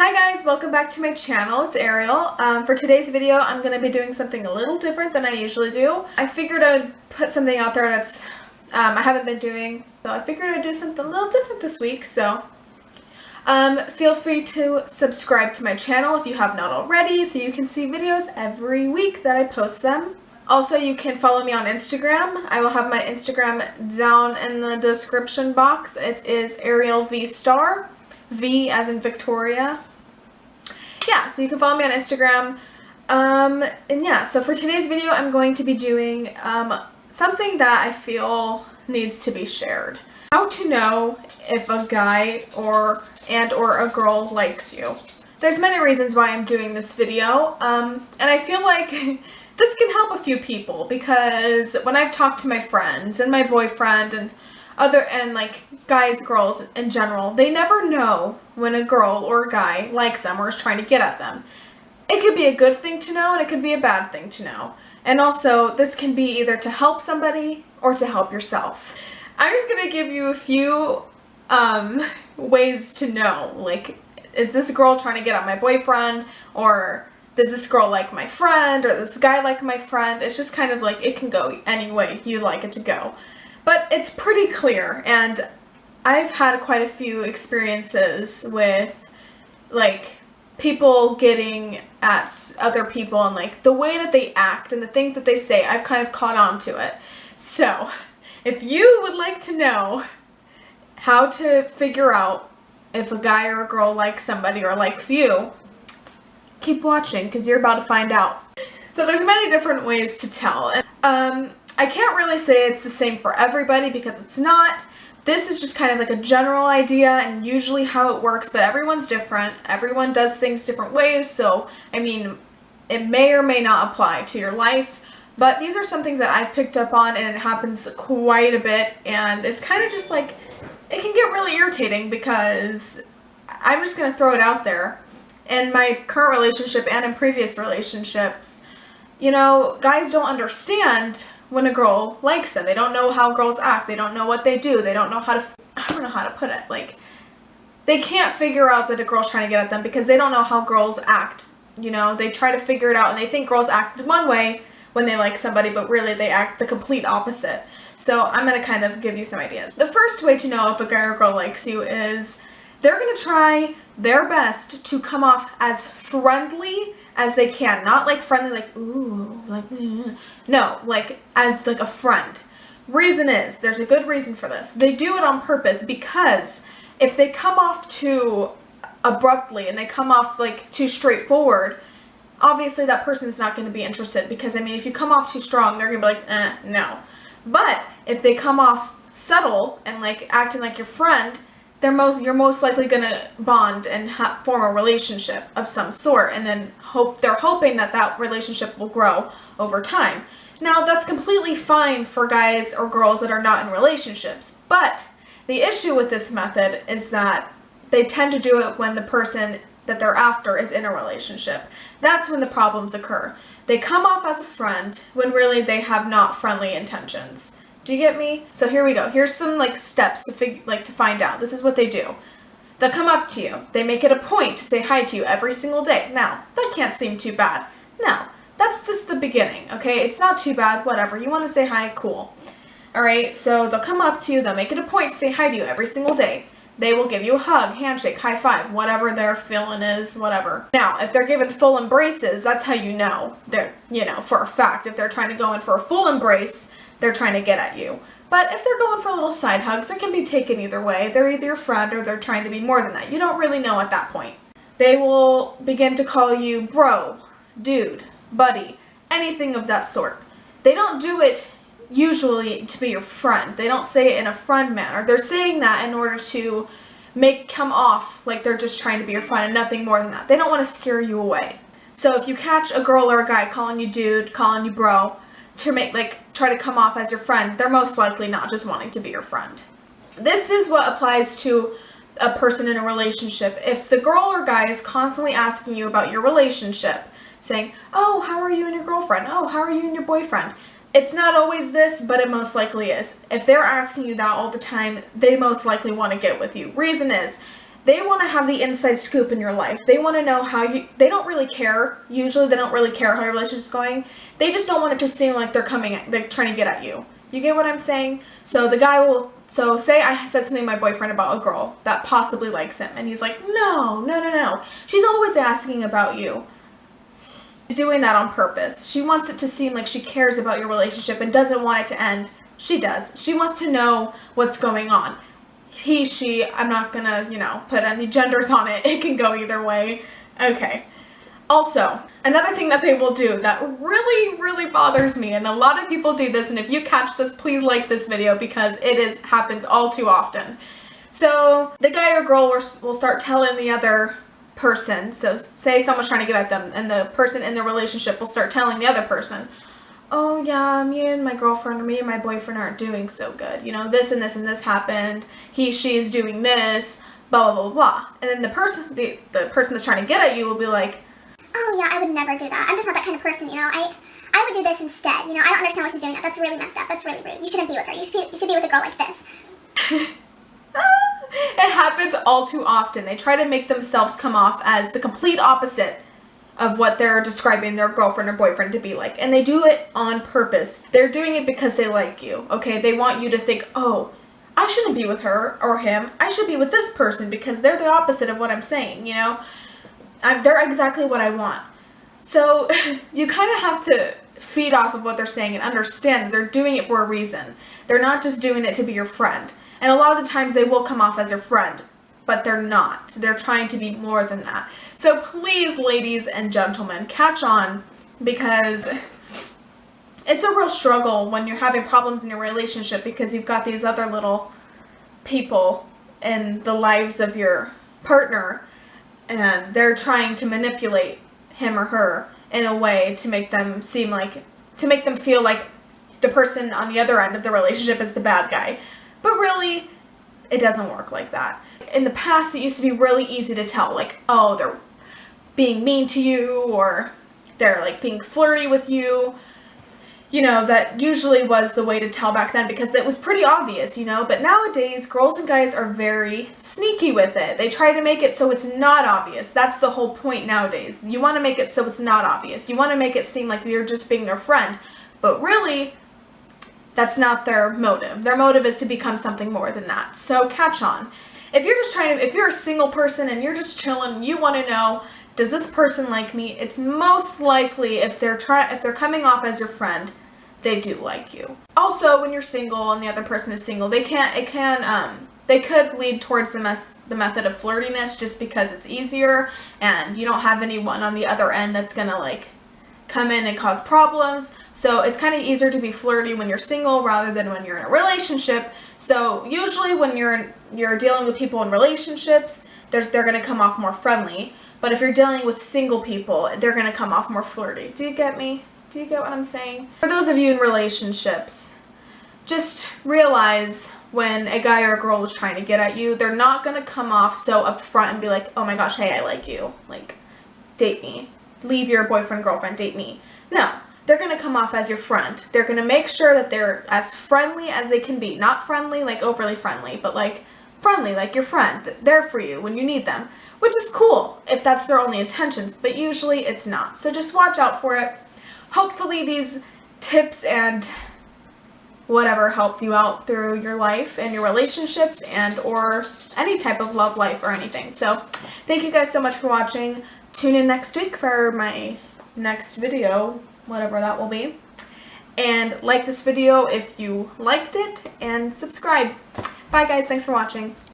Hi guys, welcome back to my channel. It's Ariel. For today's video, I'm going to be doing something a little different than I usually do. I figured I'd put something out there that's I haven't been doing, so I figured I'd do something a little different this week. So feel free to subscribe to my channel if you have not already, so you can see videos every week that I post them. Also, you can follow me on Instagram. I will have my Instagram down in the description box. It is Ariel V Star. V as in Victoria. Yeah, so you can follow me on Instagram. And yeah, so for today's video, I'm going to be doing something that I feel needs to be shared. How to know if a guy or a girl likes you. There's many reasons why I'm doing this video, and I feel like this can help a few people because when I've talked to my friends and my boyfriend and like guys, girls in general, they never know when a girl or a guy likes them or is trying to get at them. It could be a good thing to know and it could be a bad thing to know. And also, this can be either to help somebody or to help yourself. I'm just gonna give you a few ways to know, like, is this girl trying to get at my boyfriend, or does this girl like my friend, or this guy like my friend? It's just kind of like, it can go any way you like it to go. But it's pretty clear, and I've had quite a few experiences with, like, people getting at other people and, like, the way that they act and the things that they say. I've kind of caught on to it. So, if you would like to know how to figure out if a guy or a girl likes somebody or likes you, keep watching, because you're about to find out. So there's many different ways to tell. I can't really say it's the same for everybody because it's not. This is just kind of like a general idea and usually how it works, but everyone's different. Everyone does things different ways, so I mean, it may or may not apply to your life, but these are some things that I've picked up on, and it happens quite a bit, and it's kind of just like, it can get really irritating because I'm just going to throw it out there. In my current relationship and in previous relationships, you know, guys don't understand when a girl likes them. They don't know how girls act. They don't know what they do. They don't know how to, I don't know how to put it. Like, they can't figure out that a girl's trying to get at them because they don't know how girls act. You know, they try to figure it out and they think girls act one way when they like somebody, but really they act the complete opposite. So I'm going to kind of give you some ideas. The first way to know if a guy or girl likes you is they're going to try their best to come off as friendly as they can. Not like friendly, like, ooh, like, no, like, as like a friend. Reason is, there's a good reason for this. They do it on purpose because if they come off too abruptly and they come off like too straightforward, obviously that person's not going to be interested because, I mean, if you come off too strong, they're going to be like, no. But if they come off subtle and like acting like your friend, you're most likely going to bond and form a relationship of some sort, and then they're hoping that that relationship will grow over time. Now, that's completely fine for guys or girls that are not in relationships, but the issue with this method is that they tend to do it when the person that they're after is in a relationship. That's when the problems occur. They come off as a friend when really they have not friendly intentions. Do you get me? So here we go. Here's some like steps to find out. This is what they do. They'll come up to you. They make it a point to say hi to you every single day. Now, that can't seem too bad. No, that's just the beginning, okay? It's not too bad, whatever. You want to say hi, cool. All right, so they'll come up to you. They'll make it a point to say hi to you every single day. They will give you a hug, handshake, high five, whatever their feeling is, whatever. Now, if they're giving full embraces, that's how you know. They're, you know, for a fact, if they're trying to go in for a full embrace, they're trying to get at you. But if they're going for little side hugs, it can be taken either way. They're either your friend or they're trying to be more than that. You don't really know at that point. They will begin to call you bro, dude, buddy, anything of that sort. They don't do it usually to be your friend. They don't say it in a friend manner. They're saying that in order to come off like they're just trying to be your friend and nothing more than that. They don't want to scare you away. So if you catch a girl or a guy calling you dude, calling you bro, to try to come off as your friend, they're most likely not just wanting to be your friend. This is what applies to a person in a relationship. If the girl or guy is constantly asking you about your relationship, saying, oh, how are you and your girlfriend? Oh, how are you and your boyfriend? It's not always this, but it most likely is. If they're asking you that all the time, they most likely want to get with you. Reason is, They want to have the inside scoop in your life. They want to know they don't really care. Usually they don't really care how your relationship's going. They just don't want it to seem like they're trying to get at you. You get what I'm saying? So the guy so say I said something to my boyfriend about a girl that possibly likes him, and he's like, no. She's always asking about you. She's doing that on purpose. She wants it to seem like she cares about your relationship and doesn't want it to end. She does. She wants to know what's going on. He, she, I'm not gonna, put any genders on it. It can go either way. Okay. Also, another thing that they will do that really, really bothers me, and a lot of people do this, and if you catch this, please like this video because it happens all too often. So the guy or girl will start telling the other person, so say someone's trying to get at them, and the person in the relationship will start telling the other person, oh yeah, me and my girlfriend or me and my boyfriend aren't doing so good. This and this and this happened. She's doing this, blah, blah, blah, blah. And then the person that's trying to get at you will be like, oh yeah, I would never do that. I'm just not that kind of person, I would do this instead. I don't understand why she's doing that. That's really messed up. That's really rude. You shouldn't be with her. You should be with a girl like this. It happens all too often. They try to make themselves come off as the complete opposite of what they're describing their girlfriend or boyfriend to be like. And they do it on purpose. They're doing it because they like you, okay? They want you to think, oh, I shouldn't be with her or him. I should be with this person because they're the opposite of what I'm saying, they're exactly what I want. So you kind of have to feed off of what they're saying and understand that they're doing it for a reason. They're not just doing it to be your friend. And a lot of the times they will come off as your friend, but they're not. They're trying to be more than that. So please, ladies and gentlemen, catch on, because it's a real struggle when you're having problems in your relationship because you've got these other little people in the lives of your partner, and they're trying to manipulate him or her in a way to make them feel like the person on the other end of the relationship is the bad guy. But really, it doesn't work like that. In the past, it used to be really easy to tell, like, oh, they're being mean to you, or they're like being flirty with you. That usually was the way to tell back then because it was pretty obvious, But nowadays, girls and guys are very sneaky with it. They try to make it so it's not obvious. That's the whole point nowadays. You want to make it so it's not obvious. You want to make it seem like you're just being their friend. But really, that's not their motive. Their motive is to become something more than that. So catch on. If you're a single person and you're just chilling, you want to know, does this person like me? It's most likely if they're coming off as your friend, they do like you. Also, when you're single and the other person is single, they could lead towards the method of flirtiness just because it's easier and you don't have anyone on the other end that's gonna come in and cause problems. So it's kind of easier to be flirty when you're single rather than when you're in a relationship. So usually when you're dealing with people in relationships, they're going to come off more friendly. But if you're dealing with single people, they're going to come off more flirty. Do you get me? Do you get what I'm saying? For those of you in relationships, just realize when a guy or a girl is trying to get at you, they're not going to come off so upfront and be like, oh my gosh, hey, I like you. Date me. Leave your boyfriend, girlfriend, date me. No, they're going to come off as your friend. They're going to make sure that they're as friendly as they can be. Not friendly, overly friendly, but friendly, like your friend. There for you when you need them, which is cool if that's their only intentions, but usually it's not. So just watch out for it. Hopefully these tips and whatever helped you out through your life and your relationships and or any type of love life or anything. So thank you guys so much for watching. Tune in next week for my next video, whatever that will be. And like this video if you liked it, and subscribe. Bye guys, thanks for watching.